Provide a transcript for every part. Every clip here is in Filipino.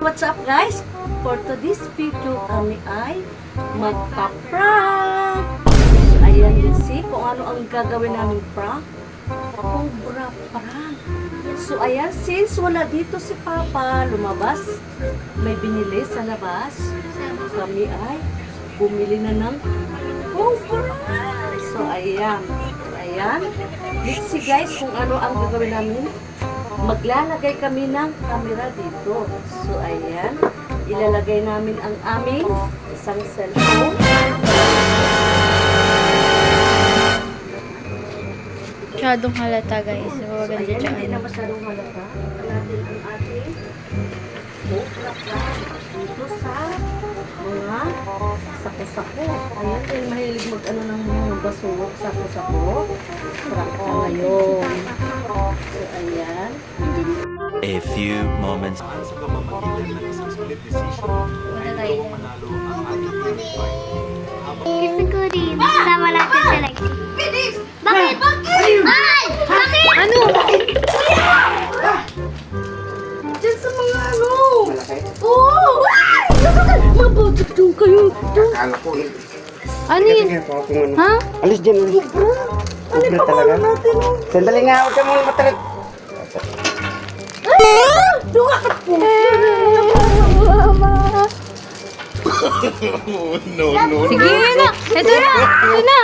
What's up guys? For today's video kami ay magpa-prank. So, ayan din si kung ano ang gagawin namin prank. Cobra prank. So ayan, since wala dito si Papa lumabas, may binili sa labas. Kami ay bumili na ng cobra. So ayan. Let's see guys kung ano ang gagawin namin. Maglalagay kami ng camera dito. So, ayan. Ilalagay namin ang aming isang cellphone. Masyadong halata guys. So, Ayan, hindi na masyadong halata. Natin ang ating dito sa mga sako-sako. Ayan, dahil mahilig mag-ano ng mga basuwag, sako-sako. Prank na ngayon. So, ayan. A few moments. Wala tayo. Gusto ko rin. Sama natin sa Lexi. Bakit? Ay! Bakit? Ano? Diyan sa mga ano. Oo! Mabudot doon kayo. Akala ko eh. Ano yun? Ha? Alis dyan, alis. Ano pa pala natin? Sandali nga, huwag ka muna matalit. Dumakat po. Sige na! Ito na! Ito na!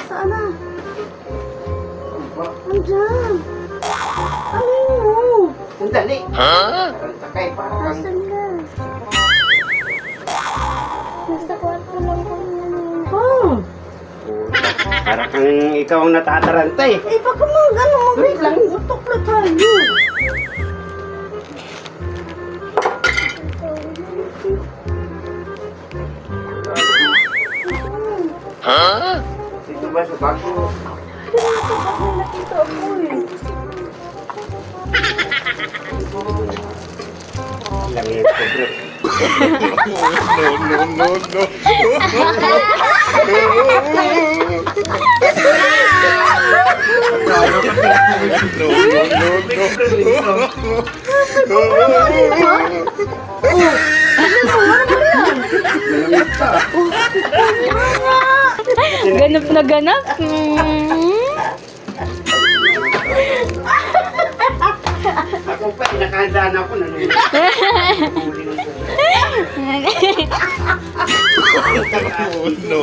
Saan na? Andiyan. Ano yun? Sandali. Parang sakay, parang Nasaan na? Nasa kwarto lang ko yan. parang kang ikaw ang natataranta eh. Eh, baka wait lang. Utok na tayo. Dito ba sa bago? Nakita ako eh. Lang yung pobre. Ganap na ganap. Ako pa, nakahandaan ako na nung. No.